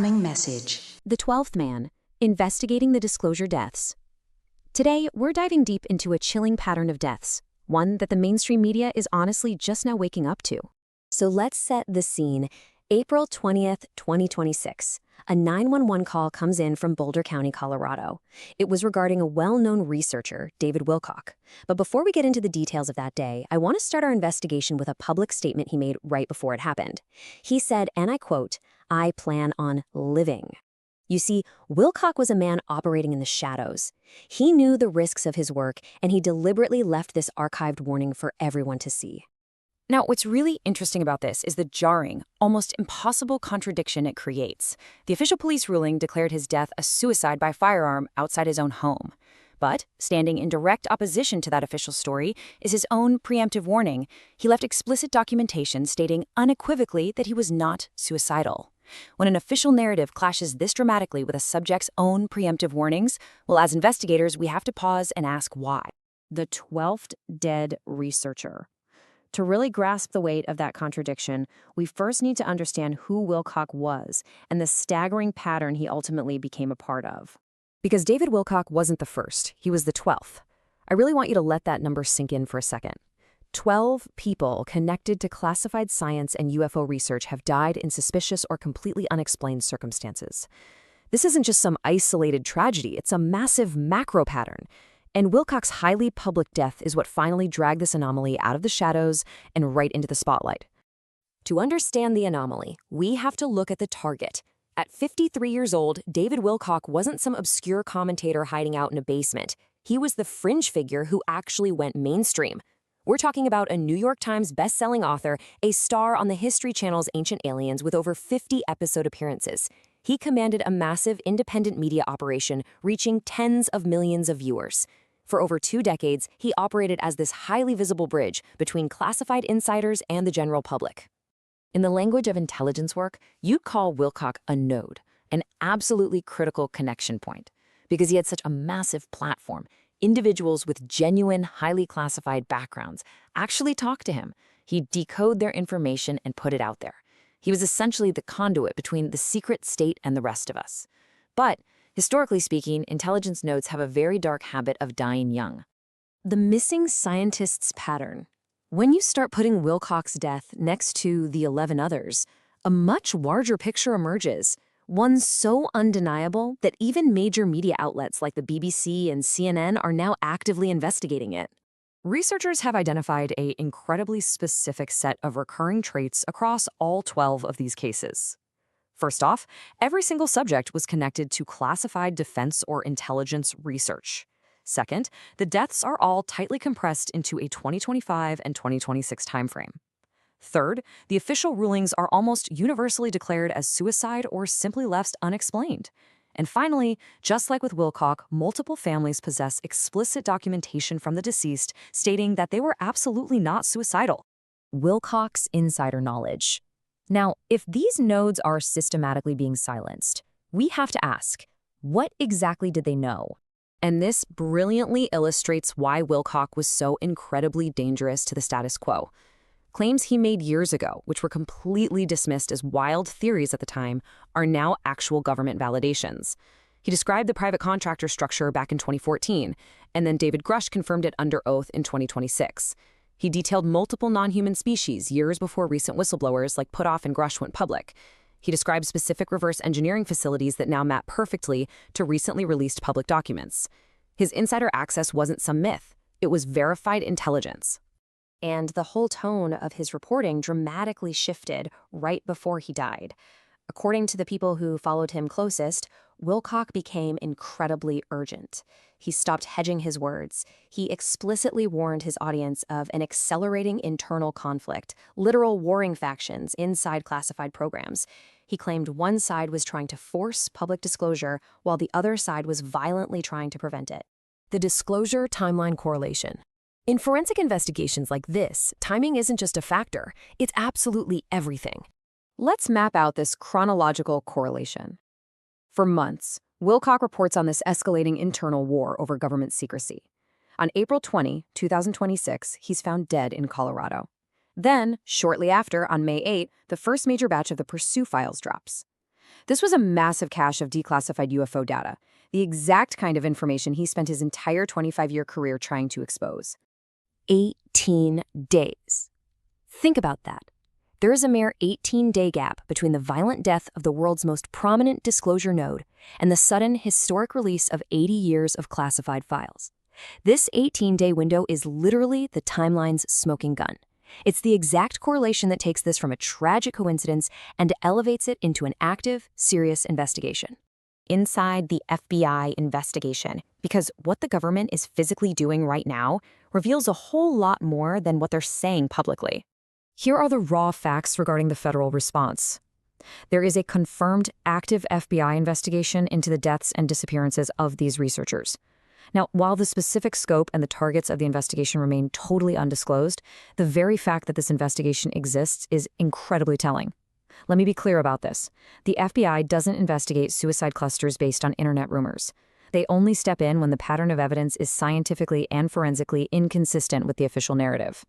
Incoming message. The 12th man, investigating the disclosure deaths. Today, we're diving deep into a chilling pattern of deaths, one that the mainstream media is honestly just now waking up to. So let's set the scene. April 20th, 2026. A 911 call comes in from Boulder County, Colorado. It was regarding a well-known researcher, David Wilcock. But before we get into the details of that day, I want to start our investigation with a public statement he made right before it happened. He said, and I quote, "I plan on living." You see, Wilcock was a man operating in the shadows. He knew the risks of his work, and he deliberately left this archived warning for everyone to see. Now, what's really interesting about this is the jarring, almost impossible contradiction it creates. The official police ruling declared his death a suicide by firearm outside his own home. But, standing in direct opposition to that official story, is his own preemptive warning. He left explicit documentation stating unequivocally that he was not suicidal. When an official narrative clashes this dramatically with a subject's own preemptive warnings, well, as investigators, we have to pause and ask why. The 12th dead researcher. To really grasp the weight of that contradiction, we first need to understand who Wilcock was and the staggering pattern he ultimately became a part of. Because David Wilcock wasn't the first, he was the 12th. I really want you to let that number sink in for a second. 12 people connected to classified science and UFO research have died in suspicious or completely unexplained circumstances. This isn't just some isolated tragedy, it's a massive macro pattern. And Wilcock's highly public death is what finally dragged this anomaly out of the shadows and right into the spotlight. To understand the anomaly, we have to look at the target. At 53 years old, David Wilcock wasn't some obscure commentator hiding out in a basement. He was the fringe figure who actually went mainstream. We're talking about a New York Times best-selling author, a star on the History Channel's Ancient Aliens with over 50 episode appearances. He commanded a massive independent media operation reaching tens of millions of viewers. For over 2 decades, he operated as this highly visible bridge between classified insiders and the general public. In the language of intelligence work, you'd call Wilcock a node, an absolutely critical connection point, because he had such a massive platform. Individuals with genuine, highly classified backgrounds actually talked to him. He'd decode their information and put it out there. He was essentially the conduit between the secret state and the rest of us. But historically speaking, intelligence nodes have a very dark habit of dying young. The missing scientist's pattern. When you start putting Wilcock's death next to the 11 others, a much larger picture emerges, one so undeniable that even major media outlets like the BBC and CNN are now actively investigating it. Researchers have identified an incredibly specific set of recurring traits across all 12 of these cases. First off, every single subject was connected to classified defense or intelligence research. Second, the deaths are all tightly compressed into a 2025 and 2026 timeframe. Third, the official rulings are almost universally declared as suicide or simply left unexplained. And finally, just like with Wilcock, multiple families possess explicit documentation from the deceased stating that they were absolutely not suicidal. Wilcock's insider knowledge. Now, if these nodes are systematically being silenced, we have to ask, what exactly did they know? And this brilliantly illustrates why Wilcock was so incredibly dangerous to the status quo. Claims he made years ago, which were completely dismissed as wild theories at the time, are now actual government validations. He described the private contractor structure back in 2014, and then David Grush confirmed it under oath in 2026. He detailed multiple non-human species years before recent whistleblowers like Puthoff and Grush went public. He described specific reverse engineering facilities that now map perfectly to recently released public documents. His insider access wasn't some myth. It was verified intelligence. And the whole tone of his reporting dramatically shifted right before he died. According to the people who followed him closest, Wilcock became incredibly urgent. He stopped hedging his words. He explicitly warned his audience of an accelerating internal conflict, literal warring factions inside classified programs. He claimed one side was trying to force public disclosure while the other side was violently trying to prevent it. The disclosure timeline correlation. In forensic investigations like this, timing isn't just a factor, it's absolutely everything. Let's map out this chronological correlation. For months, Wilcock reports on this escalating internal war over government secrecy. On April 20, 2026, he's found dead in Colorado. Then, shortly after, on May 8, the first major batch of the Pursue files drops. This was a massive cache of declassified UFO data, the exact kind of information he spent his entire 25-year career trying to expose. 18 days. Think about that. There is a mere 18-day gap between the violent death of the world's most prominent disclosure node and the sudden historic release of 80 years of classified files. This 18-day window is literally the timeline's smoking gun. It's the exact correlation that takes this from a tragic coincidence and elevates it into an active, serious investigation. Inside the FBI investigation, because what the government is physically doing right now reveals a whole lot more than what they're saying publicly. Here are the raw facts regarding the federal response. There is a confirmed active FBI investigation into the deaths and disappearances of these researchers. Now, while the specific scope and the targets of the investigation remain totally undisclosed, the very fact that this investigation exists is incredibly telling. Let me be clear about this. The FBI doesn't investigate suicide clusters based on internet rumors. They only step in when the pattern of evidence is scientifically and forensically inconsistent with the official narrative.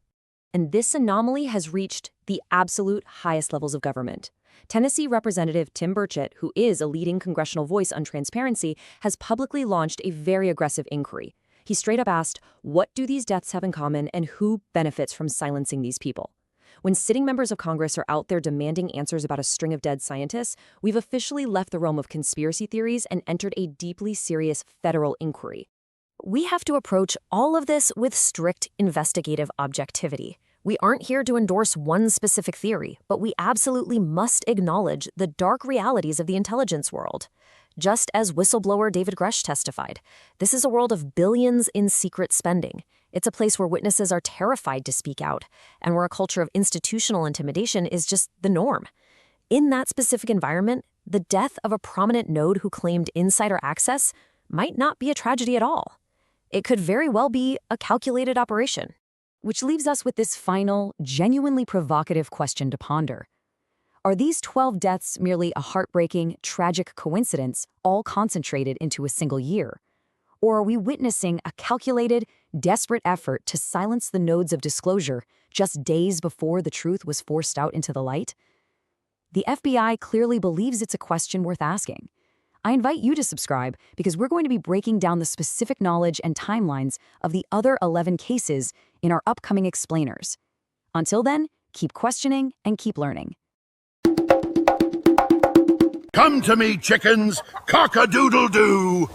And this anomaly has reached the absolute highest levels of government. Tennessee Representative Tim Burchett, who is a leading congressional voice on transparency, has publicly launched a very aggressive inquiry. He straight up asked, what do these deaths have in common and who benefits from silencing these people? When sitting members of Congress are out there demanding answers about a string of dead scientists, we've officially left the realm of conspiracy theories and entered a deeply serious federal inquiry. We have to approach all of this with strict investigative objectivity. We aren't here to endorse one specific theory, but we absolutely must acknowledge the dark realities of the intelligence world. Just as whistleblower David Grush testified, this is a world of billions in secret spending. It's a place where witnesses are terrified to speak out, and where a culture of institutional intimidation is just the norm. In that specific environment, the death of a prominent node who claimed insider access might not be a tragedy at all. It could very well be a calculated operation. Which leaves us with this final, genuinely provocative question to ponder. Are these 12 deaths merely a heartbreaking, tragic coincidence, all concentrated into a single year? Or are we witnessing a calculated, desperate effort to silence the nodes of disclosure just days before the truth was forced out into the light? The FBI clearly believes it's a question worth asking. I invite you to subscribe because we're going to be breaking down the specific knowledge and timelines of the other 11 cases in our upcoming explainers. Until then, keep questioning and keep learning. Come to me, chickens! Cock-a-doodle-doo!